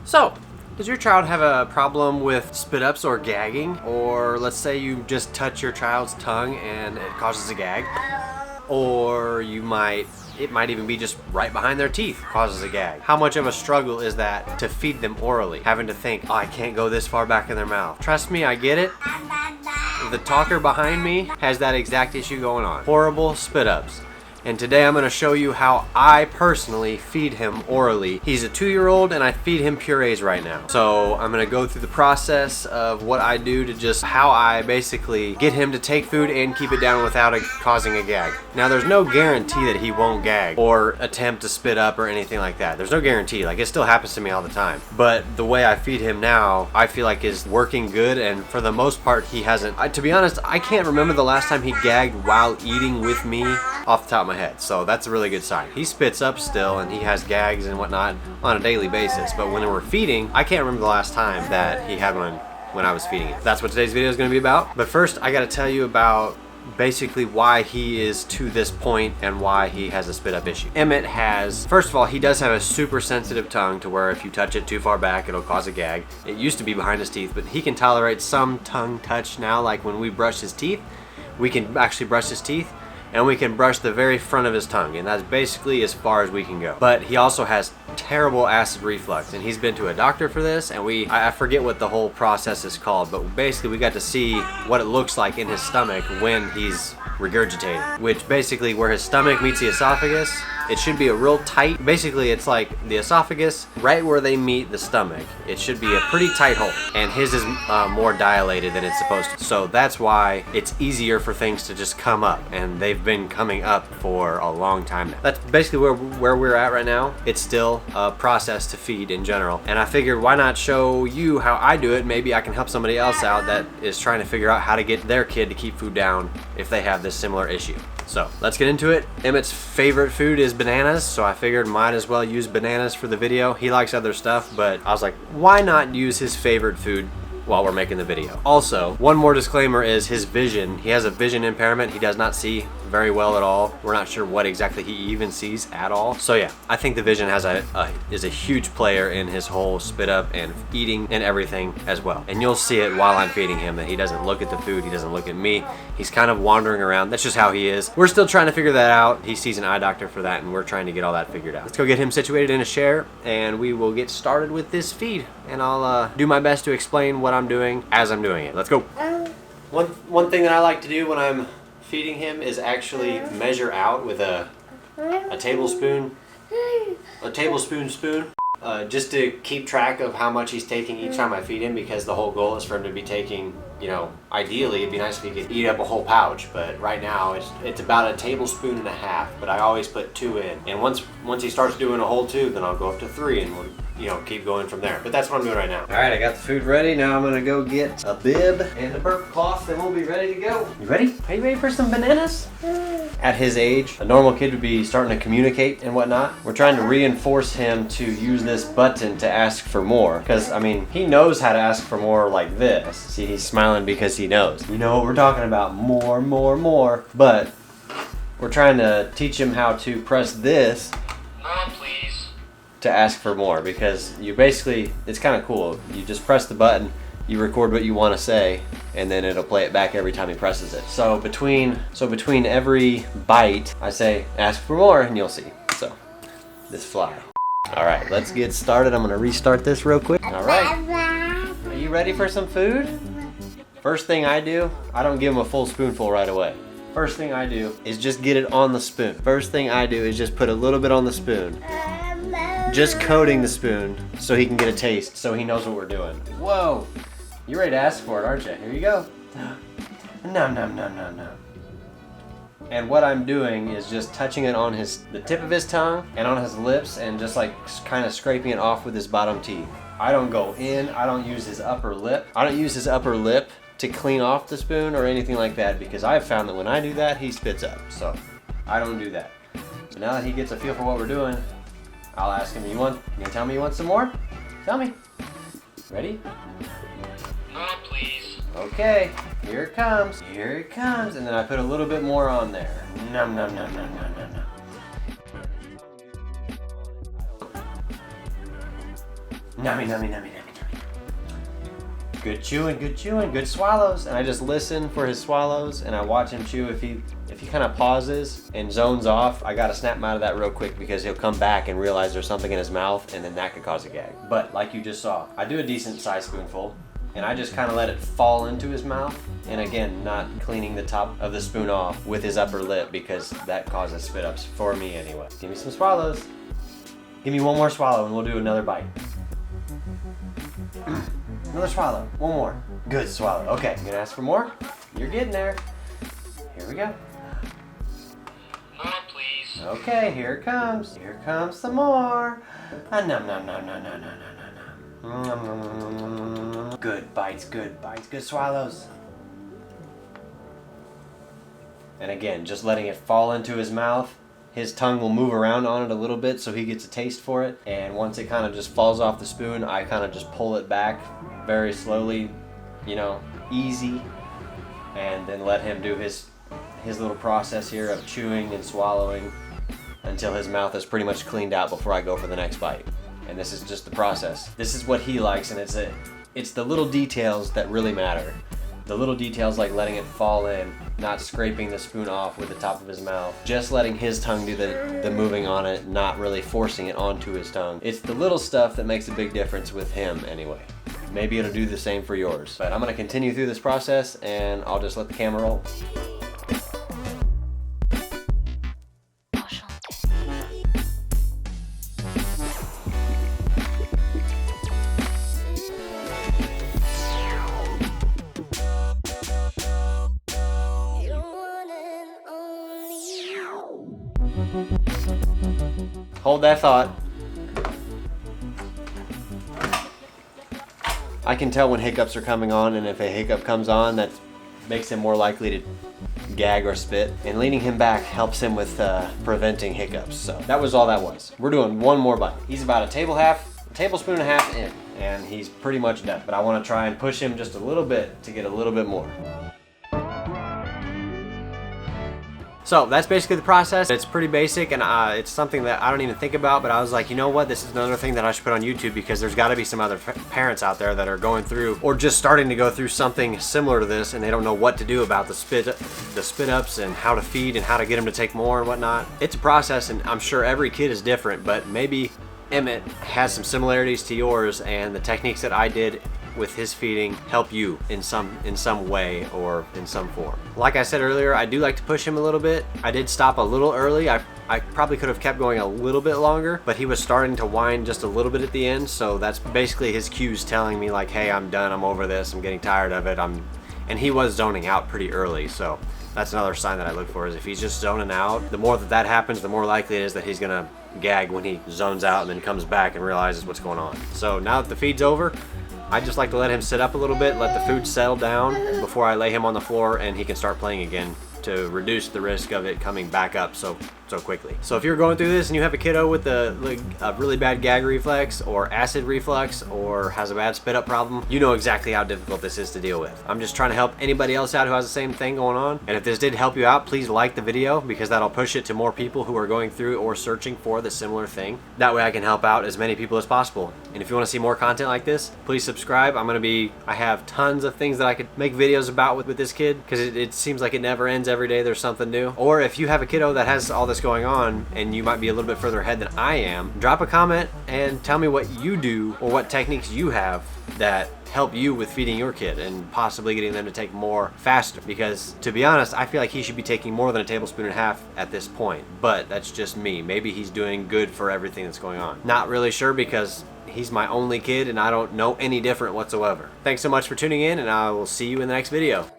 So, does your child have a problem with spit ups or gagging? Or let's say you just touch your child's tongue and it causes a gag. Or it might even be just right behind their teeth causes a gag. How much of a struggle is that to feed them orally? Having to think, oh, I can't go this far back in their mouth. Trust me, I get it. The talker behind me has that exact issue going on. Horrible spit ups. And today I'm going to show you how I personally feed him orally. He's a 2-year-old and I feed him purees right now. So I'm going to go through the process of what I do to just how I basically get him to take food and keep it down without causing a gag. Now there's no guarantee that he won't gag or attempt to spit up or anything like that. There's no guarantee. Like, it still happens to me all the time. But the way I feed him now, I feel like is working good, and for the most part he hasn't. To be honest, I can't remember the last time he gagged while eating with me off the top of my head. So that's a really good sign. He spits up still and he has gags and whatnot on a daily basis, but when we're feeding, I can't remember the last time that he had one when I was feeding him. That's what today's video is going to be about. But first I got to tell you about basically why he is to this point and why he has a spit up issue. Emmett has, first of all, he does have a super sensitive tongue to where if you touch it too far back it'll cause a gag. It used to be behind his teeth, but he can tolerate some tongue touch now. Like when we brush his teeth, we can actually brush his teeth and we can brush the very front of his tongue, and that's basically as far as we can go. But he also has terrible acid reflux, and he's been to a doctor for this, and I forget what the whole process is called, but basically we got to see what it looks like in his stomach when he's regurgitating, which basically where his stomach meets the esophagus, it should be a real tight, basically it's like the esophagus right where they meet the stomach. It should be a pretty tight hole, and his is more dilated than it's supposed to. So that's why it's easier for things to just come up, and they've been coming up for a long time now. That's basically where we're at right now. It's still a process to feed in general, and I figured why not show you how I do it. Maybe I can help somebody else out that is trying to figure out how to get their kid to keep food down if they have this similar issue. So let's get into it. Emmett's favorite food is bananas, so I figured might as well use bananas for the video. He likes other stuff, but I was like, why not use his favorite food while we're making the video? Also, one more disclaimer is his vision. He has a vision impairment. He does not see very well at all. We're not sure what exactly he even sees at all. So yeah, I think the vision is a huge player in his whole spit up and eating and everything as well. And you'll see it while I'm feeding him that he doesn't look at the food, he doesn't look at me. He's kind of wandering around. That's just how he is. We're still trying to figure that out. He sees an eye doctor for that, and we're trying to get all that figured out. Let's go get him situated in a chair and we will get started with this feed. And I'll do my best to explain what I'm doing as I'm doing it. Let's go. One thing that I like to do when I'm feeding him is actually measure out with a tablespoon spoon, just to keep track of how much he's taking each time I feed him, because the whole goal is for him to be taking, you know, ideally it'd be nice if he could eat up a whole pouch, but right now it's about a tablespoon and a half, but I always put 2 in, and once he starts doing a whole 2, then I'll go up to 3 and we'll, you know, keep going from there. But that's what I'm doing right now. All right, I got the food ready. Now I'm gonna go get a bib and a burp cloth, and we'll be ready to go. You ready? Are you ready for some bananas? At his age, a normal kid would be starting to communicate and whatnot. We're trying to reinforce him to use this button to ask for more, because I mean, he knows how to ask for more like this. See, he's smiling because he knows. You know what we're talking about, more, more, more. But we're trying to teach him how to press this. Mom, please. To ask for more, because you basically, it's kind of cool. You just press the button, you record what you want to say, and then it'll play it back every time he presses it. So between every bite, I say, ask for more, and you'll see. So, this fly. All right, let's get started. I'm gonna restart this real quick. All right, are you ready for some food? First thing I do, I don't give him a full spoonful right away. First thing I do is just get it on the spoon. First thing I do is just put a little bit on the spoon. Just coating the spoon so he can get a taste, so he knows what we're doing. Whoa, you're ready to ask for it, aren't you? Here you go. Nom, nom, nom, nom, nom. And what I'm doing is just touching it on the tip of his tongue and on his lips, and just like kind of scraping it off with his bottom teeth. I don't go in, I don't use his upper lip. I don't use his upper lip to clean off the spoon or anything like that, because I've found that when I do that, he spits up. So I don't do that. So now that he gets a feel for what we're doing, I'll ask him, you gonna tell me you want some more? Tell me. Ready? Mom, please. Okay, here it comes. Here it comes. And then I put a little bit more on there. Nom, nom, nom, nom, nom, nom, nom. Nummy, nummy, nummy, nummy, nummy. Good chewing, good swallows. And I just listen for his swallows and I watch him chew. If he kind of pauses and zones off, I gotta snap him out of that real quick because he'll come back and realize there's something in his mouth and then that could cause a gag. But like you just saw, I do a decent sized spoonful and I just kind of let it fall into his mouth. And again, not cleaning the top of the spoon off with his upper lip because that causes spit ups for me anyway. Give me some swallows. Give me one more swallow and we'll do another bite. Another swallow, one more. Good swallow. Okay, you gonna ask for more? You're getting there. Here we go. More, please. Okay, here it comes. Here comes some more. Nom nom nom nom nom nom nom. Good bites, good swallows. And again, just letting it fall into his mouth. His tongue will move around on it a little bit so he gets a taste for it. And once it kind of just falls off the spoon, I kind of just pull it back very slowly, you know, easy. And then let him do his little process here of chewing and swallowing until his mouth is pretty much cleaned out before I go for the next bite. And this is just the process. This is what he likes, and it's the little details that really matter. The little details like letting it fall in, not scraping the spoon off with the top of his mouth, just letting his tongue do the moving on it, not really forcing it onto his tongue. It's the little stuff that makes a big difference with him anyway. Maybe it'll do the same for yours. But I'm gonna continue through this process and I'll just let the camera roll. Hold that thought. I can tell when hiccups are coming on, and if a hiccup comes on, that makes him more likely to gag or spit. And leaning him back helps him with preventing hiccups. So that was all that was. We're doing one more bite. He's about a tablespoon and a half in, and he's pretty much done. But I want to try and push him just a little bit to get a little bit more. So that's basically the process. It's pretty basic, and it's something that I don't even think about, but I was like, you know what, this is another thing that I should put on YouTube because there's got to be some other parents out there that are going through or just starting to go through something similar to this, and they don't know what to do about the spit ups and how to feed and how to get them to take more and whatnot. It's a process, and I'm sure every kid is different, but maybe Emmett has some similarities to yours, and the techniques that I did with his feeding help you in some way or in some form. Like I said earlier, I do like to push him a little bit. I did stop a little early. I probably could have kept going a little bit longer, but he was starting to whine just a little bit at the end, so that's basically his cues telling me like, hey, I'm done, I'm over this, I'm getting tired of it. And he was zoning out pretty early, so that's another sign that I look for, is if he's just zoning out, the more that happens, the more likely it is that he's gonna gag when he zones out and then comes back and realizes what's going on. So now that the feed's over, I just like to let him sit up a little bit, let the food settle down before I lay him on the floor and he can start playing again to reduce the risk of it coming back up so quickly. So if you're going through this and you have a kiddo with a really bad gag reflex or acid reflux or has a bad spit up problem, you know exactly how difficult this is to deal with. I'm just trying to help anybody else out who has the same thing going on. And if this did help you out, please like the video because that'll push it to more people who are going through or searching for the similar thing. That way I can help out as many people as possible. And if you want to see more content like this, please subscribe. I have tons of things that I could make videos about with this kid because it seems like it never ends. Every day there's something new. Or if you have a kiddo that has all this going on and you might be a little bit further ahead than I am, drop a comment and tell me what you do or what techniques you have that help you with feeding your kid and possibly getting them to take more faster. Because to be honest, I feel like he should be taking more than a tablespoon and a half at this point, but that's just me. Maybe he's doing good for everything that's going on. Not really sure because he's my only kid and I don't know any different whatsoever. Thanks so much for tuning in, and I will see you in the next video.